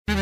Chers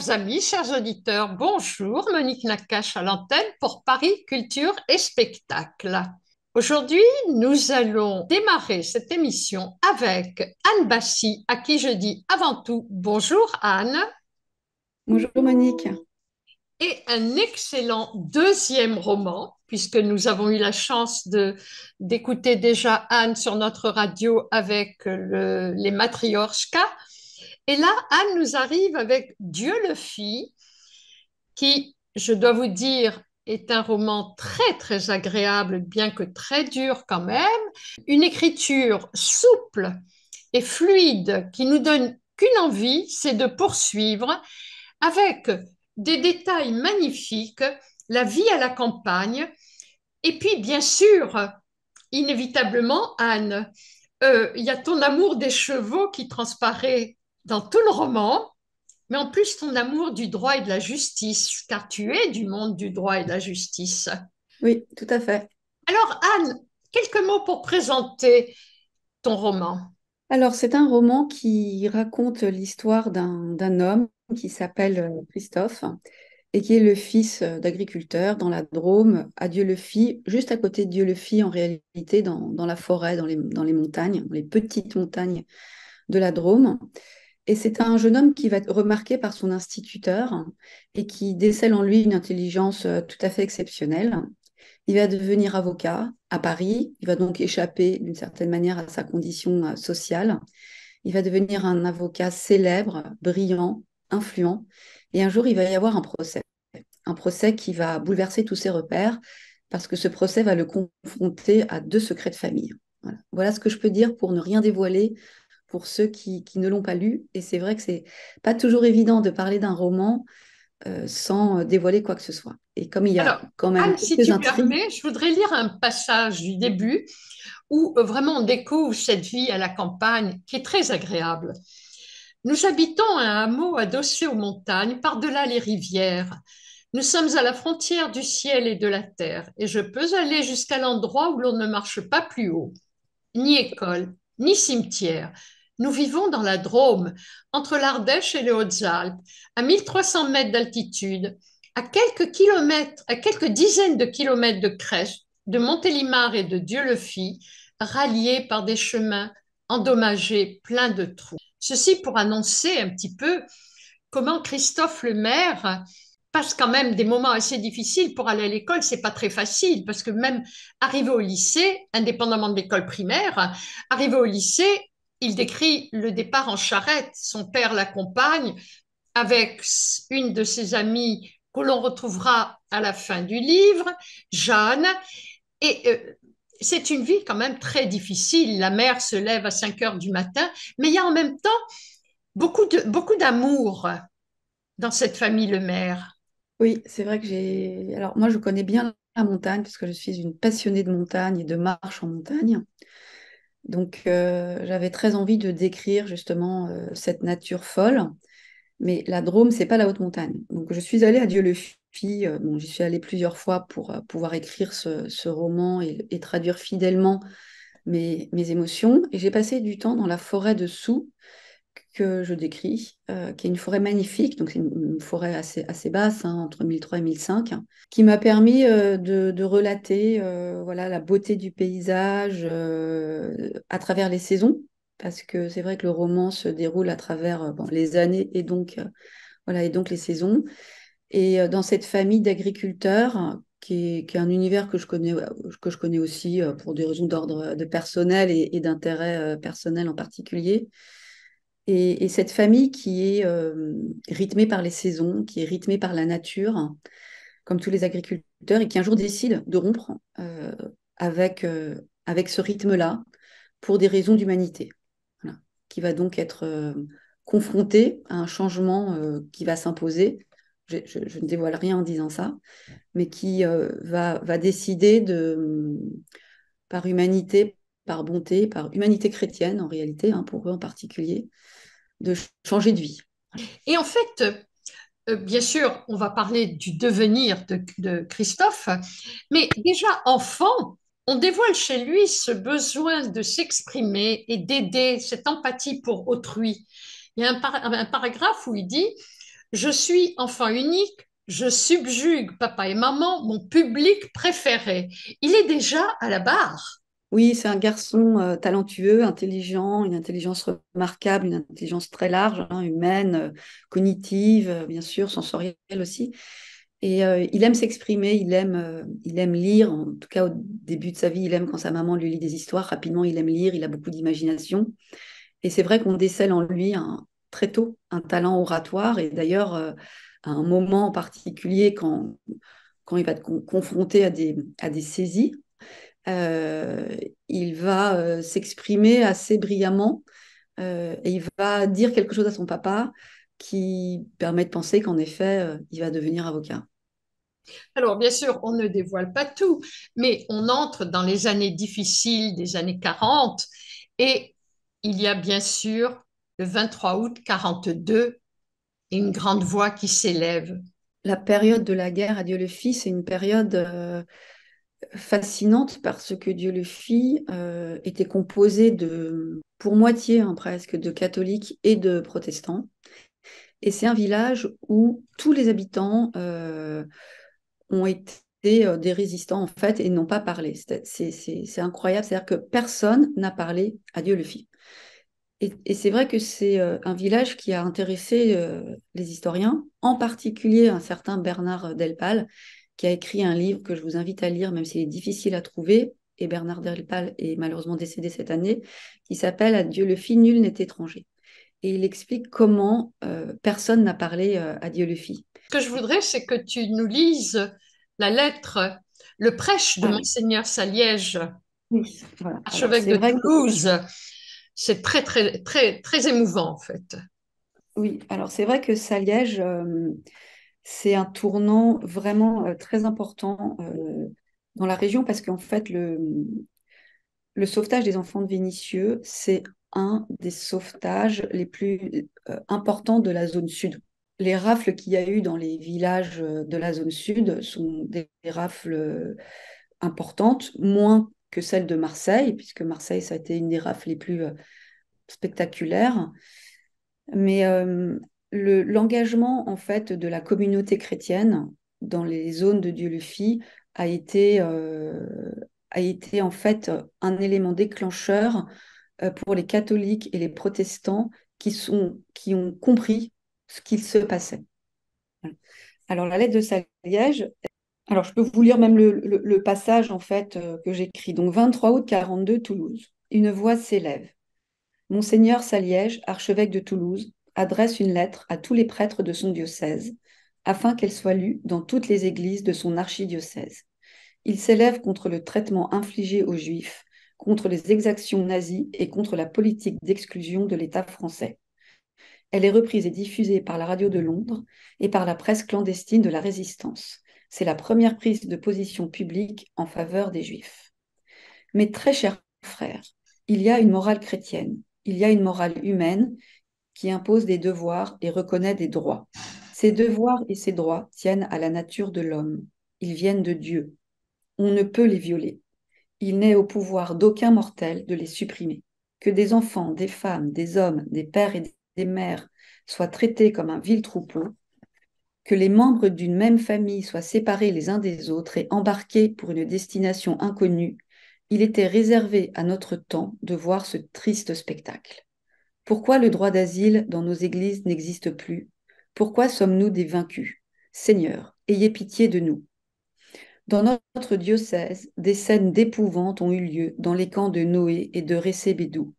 amis, chers auditeurs, bonjour, Monique Nakache à l'antenne pour Paris Culture et Spectacle. Aujourd'hui, nous allons démarrer cette émission avec Anne Bassi, à qui je dis avant tout bonjour Anne, Bonjour Monique. et un excellent deuxième roman, puisque nous avons eu la chance d'écouter déjà Anne sur notre radio avec les Matrioshkas. Et là, Anne nous arrive avec Dieu le fit, qui, je dois vous dire, est un roman très très agréable, bien que très dur quand même. Une écriture souple et fluide qui nous donne qu'une envie, c'est de poursuivre avec des détails magnifiques, la vie à la campagne. Et puis, bien sûr, inévitablement, Anne, il y a ton amour des chevaux qui transparaît dans tout le roman, mais en plus ton amour du droit et de la justice, car tu es du monde du droit et de la justice. Oui, tout à fait. Alors, Anne, quelques mots pour présenter ton roman. Alors, c'est un roman qui raconte l'histoire d'un homme qui s'appelle Christophe et qui est le fils d'agriculteur dans la Drôme, à Dieu-le-Fit, juste à côté de Dieu-le-Fit, en réalité, dans la forêt, dans les montagnes, dans les petites montagnes de la Drôme. Et c'est un jeune homme qui va être remarqué par son instituteur et qui décèle en lui une intelligence tout à fait exceptionnelle. Il va devenir avocat à Paris. Il va donc échapper d'une certaine manière à sa condition sociale. Il va devenir un avocat célèbre, brillant, influent. Et un jour, il va y avoir un procès. Un procès qui va bouleverser tous ses repères parce que ce procès va le confronter à deux secrets de famille. Voilà, voilà ce que je peux dire pour ne rien dévoiler pour ceux qui ne l'ont pas lu. Et c'est vrai que c'est pas toujours évident de parler d'un roman sans dévoiler quoi que ce soit. Et comme il y a Alors, quand même Anne, si quelques tu intrigues, permets, je voudrais lire un passage du début où vraiment on découvre cette vie à la campagne qui est très agréable. Nous habitons un hameau adossé aux montagnes, par-delà les rivières. Nous sommes à la frontière du ciel et de la terre, et je peux aller jusqu'à l'endroit où l'on ne marche pas plus haut. Ni école, ni cimetière. Nous vivons dans la Drôme, entre l'Ardèche et les Hautes-Alpes, à 1300 mètres d'altitude, à quelques kilomètres, à quelques dizaines de kilomètres de Crèche, de Montélimar et de Dieu-le-Fit, ralliés par des chemins endommagés, pleins de trous. Ceci pour annoncer un petit peu comment Christophe le maire passe quand même des moments assez difficiles pour aller à l'école. C'est pas très facile parce que même arrivé au lycée, indépendamment de l'école primaire, arrivé au lycée, il décrit le départ en charrette. Son père l'accompagne avec une de ses amies que l'on retrouvera à la fin du livre, Jeanne. Et c'est une vie quand même très difficile. La mère se lève à 5 heures du matin, mais il y a en même temps beaucoup d'amour dans cette famille Le Maire. oui, c'est vrai que j'ai. Alors, moi, je connais bien la montagne parce que je suis une passionnée de montagne et de marche en montagne. Donc, j'avais très envie de décrire justement cette nature folle. Mais la Drôme, c'est pas la haute montagne. Donc, je suis allée à Dieu-le-Fit. Bon, j'y suis allée plusieurs fois pour pouvoir écrire ce roman et traduire fidèlement mes émotions. Et j'ai passé du temps dans la forêt de Soux que je décris, qui est une forêt magnifique, donc c'est une forêt assez basse, hein, entre 1003 et 1005, qui m'a permis de relater voilà, la beauté du paysage à travers les saisons, parce que c'est vrai que le roman se déroule à travers bon, les années et donc, voilà, et donc les saisons. Et dans cette famille d'agriculteurs, qui est un univers que je connais aussi pour des raisons d'ordre de personnel et d'intérêt personnel en particulier, et cette famille qui est rythmée par les saisons, qui est rythmée par la nature, comme tous les agriculteurs, et qui un jour décide de rompre avec ce rythme-là pour des raisons d'humanité. Voilà. Qui va donc être confrontée à un changement qui va s'imposer. Je ne dévoile rien en disant ça, mais qui va décider par humanité, par bonté, par humanité chrétienne en réalité, hein, pour eux en particulier, de changer de vie. Et en fait, bien sûr, on va parler du devenir de Christophe, mais déjà enfant, on dévoile chez lui ce besoin de s'exprimer et d'aider, cette empathie pour autrui. Il y a un paragraphe où il dit, je suis enfant unique, je subjugue papa et maman, mon public préféré. Il est déjà à la barre. Oui, c'est un garçon talentueux, intelligent, une intelligence remarquable, une intelligence très large, hein, humaine, cognitive, bien sûr, sensorielle aussi. Et il aime s'exprimer, il aime lire, en tout cas au début de sa vie, il aime quand sa maman lui lit des histoires, rapidement il aime lire, il a beaucoup d'imagination. Et c'est vrai qu'on décèle en lui très tôt un talent oratoire, et d'ailleurs, à un moment en particulier, quand il va être confronté à des saisies, euh, il va s'exprimer assez brillamment et il va dire quelque chose à son papa qui permet de penser qu'en effet, il va devenir avocat. Alors, bien sûr, on ne dévoile pas tout, mais on entre dans les années difficiles des années 40 et il y a bien sûr le 23 août 42 une grande voix qui s'élève. La période de la guerre à Dieu le Fils, c'est une période fascinante parce que Dieu le Fit était composé de, pour moitié hein, presque, de catholiques et de protestants. Et c'est un village où tous les habitants ont été des résistants en fait et n'ont pas parlé. C'est incroyable, c'est-à-dire que personne n'a parlé à Dieu le Fit. Et c'est vrai que c'est un village qui a intéressé les historiens, en particulier un certain Bernard Delpal, qui a écrit un livre que je vous invite à lire, même s'il est difficile à trouver, et Bernard Delpal est malheureusement décédé cette année, qui s'appelle « À Dieu le Fit, nul n'est étranger ». Et il explique comment personne n'a parlé à Dieu le Fit. Ce que je voudrais, c'est que tu nous lises la lettre, le prêche de Ah oui, Monseigneur Saliège, oui, voilà. Alors archevêque c'est de vrai que Toulouse. C'est très, très, très, très émouvant, en fait. oui, alors c'est vrai que Saliège, c'est un tournant vraiment très important dans la région parce qu'en fait, le sauvetage des enfants de Vénissieux, c'est un des sauvetages les plus importants de la zone sud. Les rafles qu'il y a eu dans les villages de la zone sud sont des rafles importantes, moins que celles de Marseille, puisque Marseille, ça a été une des rafles les plus spectaculaires. Mais l'engagement en fait de la communauté chrétienne dans les zones de Dieu le Fit a été en fait un élément déclencheur pour les catholiques et les protestants qui ont compris ce qu'il se passait. Alors la lettre de Saliège, alors je peux vous lire même le passage en fait que j'écris. Donc 23 août 42, Toulouse. Une voix s'élève. Monseigneur Saliège, archevêque de Toulouse, adresse une lettre à tous les prêtres de son diocèse, afin qu'elle soit lue dans toutes les églises de son archidiocèse. Il s'élève contre le traitement infligé aux Juifs, contre les exactions nazies et contre la politique d'exclusion de l'État français. Elle est reprise et diffusée par la radio de Londres et par la presse clandestine de la Résistance. C'est la première prise de position publique en faveur des Juifs. Mes très chers frères, il y a une morale chrétienne, il y a une morale humaine qui impose des devoirs et reconnaît des droits. Ces devoirs et ces droits tiennent à la nature de l'homme. Ils viennent de Dieu. On ne peut les violer. Il n'est au pouvoir d'aucun mortel de les supprimer. Que des enfants, des femmes, des hommes, des pères et des mères soient traités comme un vil troupeau, que les membres d'une même famille soient séparés les uns des autres et embarqués pour une destination inconnue, il était réservé à notre temps de voir ce triste spectacle. Pourquoi le droit d'asile dans nos églises n'existe plus? Pourquoi sommes-nous des vaincus? Seigneur, ayez pitié de nous. Dans notre diocèse, des scènes d'épouvante ont eu lieu dans les camps de Noé et de Récébédou.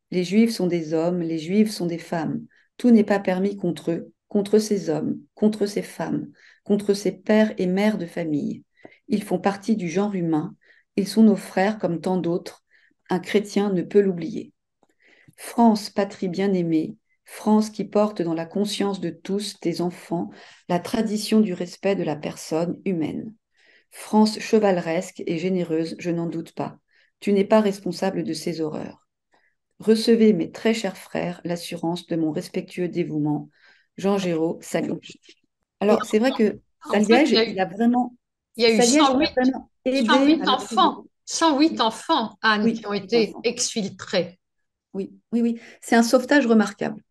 Les Juifs sont des hommes, les Juives sont des femmes. Tout n'est pas permis contre eux, contre ces hommes, contre ces femmes, contre ces pères et mères de famille. Ils font partie du genre humain, ils sont nos frères comme tant d'autres. Un chrétien ne peut l'oublier. France, patrie bien-aimée, France qui porte dans la conscience de tous tes enfants la tradition du respect de la personne humaine. France chevaleresque et généreuse, je n'en doute pas. Tu n'es pas responsable de ces horreurs. Recevez, mes très chers frères, l'assurance de mon respectueux dévouement. Jean Géraud, Saliège. Et Alors, c'est vrai que en fait, Saliège, il y a eu Saliège, il a vraiment aidé 108 à la prise de... enfants, 108 enfants, Anne, qui Oui, ont oui, été enfant. exfiltrés. Oui, oui, oui. C'est un sauvetage remarquable.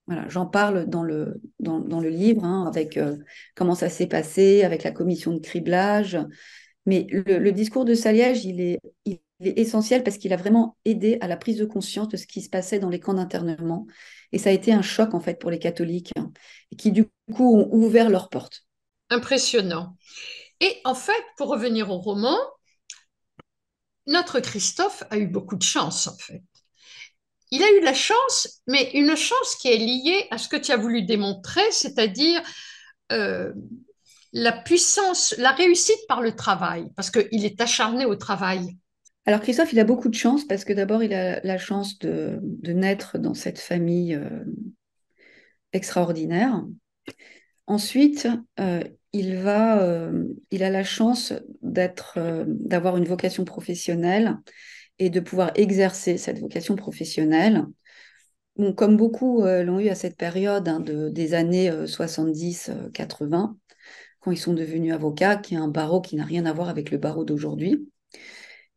Voilà, j'en parle dans le livre, hein, avec comment ça s'est passé, avec la commission de criblage. Mais le discours de Saliège, il est essentiel parce qu'il a vraiment aidé à la prise de conscience de ce qui se passait dans les camps d'internement. Et ça a été un choc, en fait, pour les catholiques, hein, qui, du coup, ont ouvert leurs portes. Impressionnant. Et en fait, pour revenir au roman, notre Christophe a eu beaucoup de chance, en fait. Il a eu de la chance, mais une chance qui est liée à ce que tu as voulu démontrer, c'est-à-dire euh, la puissance, la réussite par le travail, parce qu'il est acharné au travail. Alors, Christophe, il a beaucoup de chance parce que d'abord, il a la chance de naître dans cette famille extraordinaire. Ensuite, il a la chance d'avoir une vocation professionnelle et de pouvoir exercer cette vocation professionnelle. Bon, comme beaucoup l'ont eu à cette période, hein, des années 70-80, quand ils sont devenus avocats, qui est un barreau qui n'a rien à voir avec le barreau d'aujourd'hui.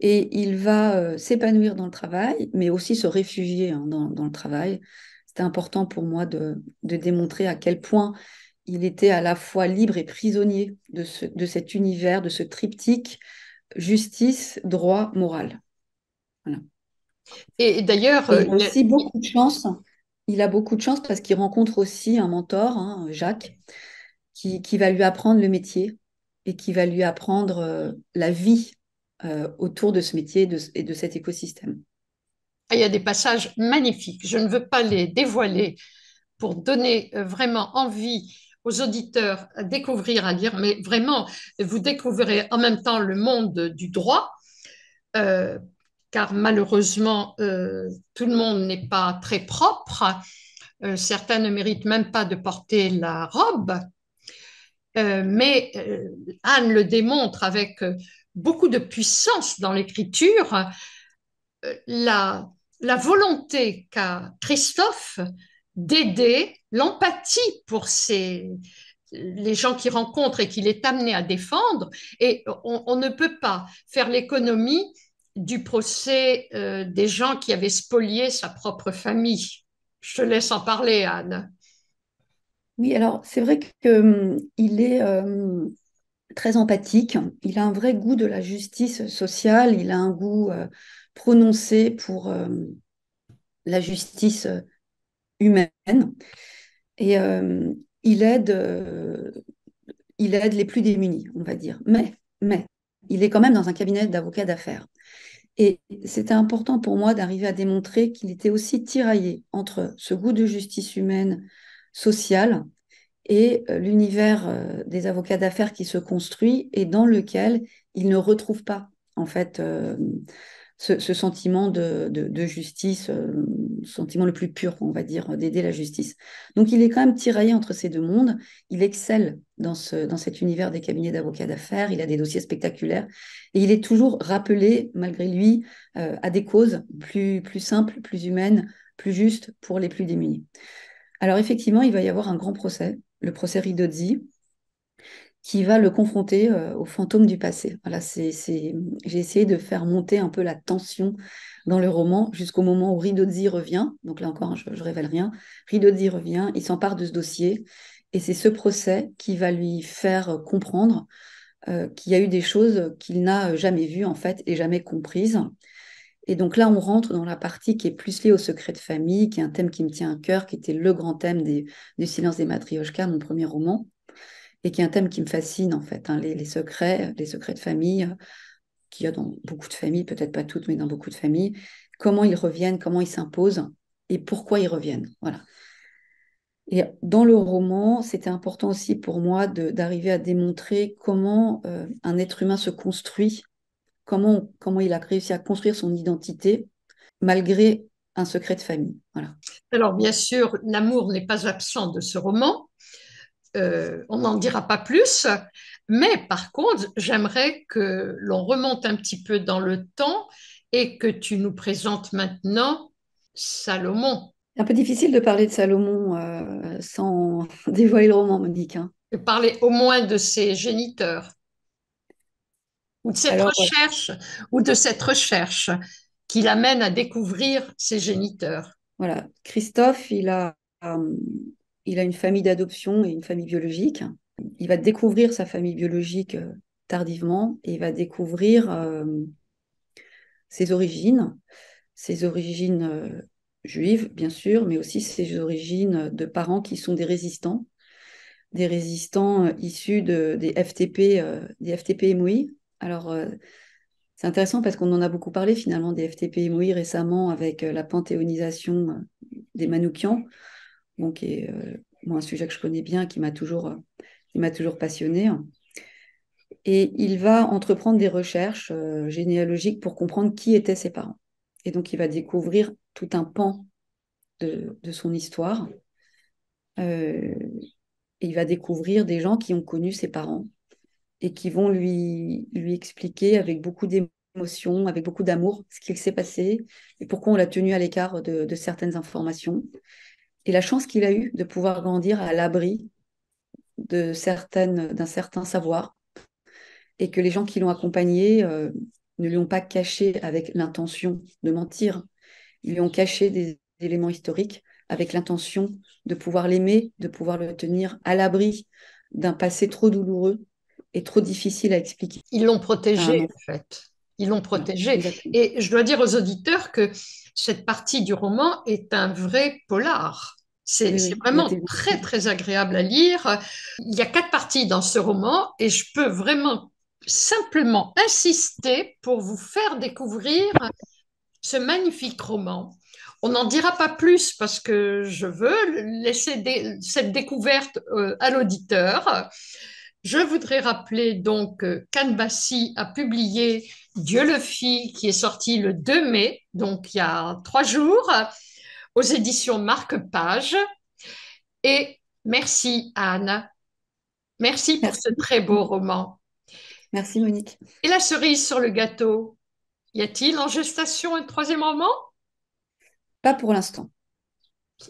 Et il va s'épanouir dans le travail, mais aussi se réfugier, hein, dans le travail. C'était important pour moi de démontrer à quel point il était à la fois libre et prisonnier de cet univers, de ce triptyque justice, droit, morale. Voilà. Et d'ailleurs, Et il a aussi beaucoup de chance. Il a beaucoup de chance parce qu'il rencontre aussi un mentor, hein, Jacques, qui va lui apprendre le métier et qui va lui apprendre la vie autour de ce métier et de cet écosystème. il y a des passages magnifiques. Je ne veux pas les dévoiler pour donner vraiment envie aux auditeurs à découvrir, à lire, mais vraiment, vous découvrirez en même temps le monde du droit, euh, car malheureusement, tout le monde n'est pas très propre. Certains ne méritent même pas de porter la robe. Mais Anne le démontre avec beaucoup de puissance dans l'écriture, la, la volonté qu'a Christophe d'aider, l'empathie pour les gens qu'il rencontre et qu'il est amené à défendre. Et on ne peut pas faire l'économie du procès des gens qui avaient spolié sa propre famille. Je te laisse en parler, Anne. Oui, alors c'est vrai qu'il est très empathique. Il a un vrai goût de la justice sociale. Il a un goût prononcé pour la justice humaine. Et il aide les plus démunis, on va dire. Mais, il est quand même dans un cabinet d'avocats d'affaires. Et c'était important pour moi d'arriver à démontrer qu'il était aussi tiraillé entre ce goût de justice humaine, sociale, et l'univers des avocats d'affaires qui se construit et dans lequel il ne retrouve pas, en fait, ce sentiment de justice, sentiment le plus pur, on va dire, d'aider la justice. Donc il est quand même tiraillé entre ces deux mondes. Il excelle dans cet univers des cabinets d'avocats d'affaires. Il a des dossiers spectaculaires et il est toujours rappelé, malgré lui, à des causes plus simples, plus humaines, plus justes pour les plus démunis. Alors effectivement, il va y avoir un grand procès, le procès Ridozzi, qui va le confronter au fantôme du passé. Voilà, j'ai essayé de faire monter un peu la tension dans le roman jusqu'au moment où Ridozzi revient. Donc là encore, je révèle rien. Ridozzi revient, il s'empare de ce dossier et c'est ce procès qui va lui faire comprendre qu'il y a eu des choses qu'il n'a jamais vues en fait et jamais comprises. Et donc là, on rentre dans la partie qui est plus liée au secret de famille, qui est un thème qui me tient à cœur, qui était le grand thème du Silence des Matrioshkas, mon premier roman, et qui est un thème qui me fascine en fait, hein, les secrets de famille, qu'il y a dans beaucoup de familles, peut-être pas toutes, mais dans beaucoup de familles, comment ils reviennent, comment ils s'imposent, et pourquoi ils reviennent. Voilà. Et dans le roman, c'était important aussi pour moi d'arriver à démontrer comment un être humain se construit, comment il a réussi à construire son identité malgré un secret de famille. Voilà. Alors, bien sûr, l'amour n'est pas absent de ce roman. On n'en dira pas plus. Mais par contre, j'aimerais que l'on remonte un petit peu dans le temps et que tu nous présentes maintenant Salomon. C'est un peu difficile de parler de Salomon sans dévoiler le roman, Monique, hein. Je parlais au moins de ses géniteurs, ou de cette Alors voilà, recherche, ou de cette recherche qui l'amène à découvrir ses géniteurs. voilà. Christophe, il a une famille d'adoption et une famille biologique. Il va découvrir sa famille biologique tardivement et il va découvrir ses origines, ses origines juives, bien sûr, mais aussi ses origines de parents qui sont des résistants issus des FTP MOI. Alors, c'est intéressant parce qu'on en a beaucoup parlé finalement des FTP MOI récemment avec la panthéonisation des Manoukians, donc qui est moi, un sujet que je connais bien, qui m'a toujours passionné. Et il va entreprendre des recherches généalogiques pour comprendre qui étaient ses parents. Et donc, il va découvrir tout un pan de son histoire. Euh, et il va découvrir des gens qui ont connu ses parents et qui vont lui expliquer avec beaucoup d'émotion, avec beaucoup d'amour, ce qu'il s'est passé et pourquoi on l'a tenu à l'écart de certaines informations. Et la chance qu'il a eue de pouvoir grandir à l'abri d'un certain savoir et que les gens qui l'ont accompagné ne lui ont pas caché avec l'intention de mentir, ils lui ont caché des éléments historiques avec l'intention de pouvoir l'aimer, de pouvoir le tenir à l'abri d'un passé trop douloureux et trop difficile à expliquer Ils l'ont à protégé, un enfant. en fait. Ils l'ont Voilà, protégé. exactement. Et je dois dire aux auditeurs que cette partie du roman est un vrai polar. Oui, C'est oui, il a été vraiment très, écrit. très agréable à lire. Il y a 4 parties dans ce roman et je peux vraiment simplement insister pour vous faire découvrir ce magnifique roman. On n'en dira pas plus parce que je veux laisser cette découverte à l'auditeur. Je voudrais rappeler donc que Canbassi a publié Dieu le fit, qui est sorti le 2 mai, donc il y a 3 jours, aux éditions Marque-Page. Et merci Anne, merci pour ce Merci. très beau roman. Merci Monique. Et la cerise sur le gâteau, y a-t-il en gestation un troisième roman? Pas pour l'instant.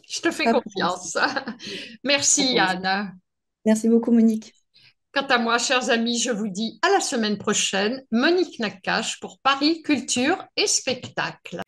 Je te fais Pas pour l'instant. confiance. Pas Merci pour l'instant. Anne. Merci beaucoup Monique. Quant à moi, chers amis, je vous dis à la semaine prochaine. Monique Nakache pour Paris Culture et Spectacle.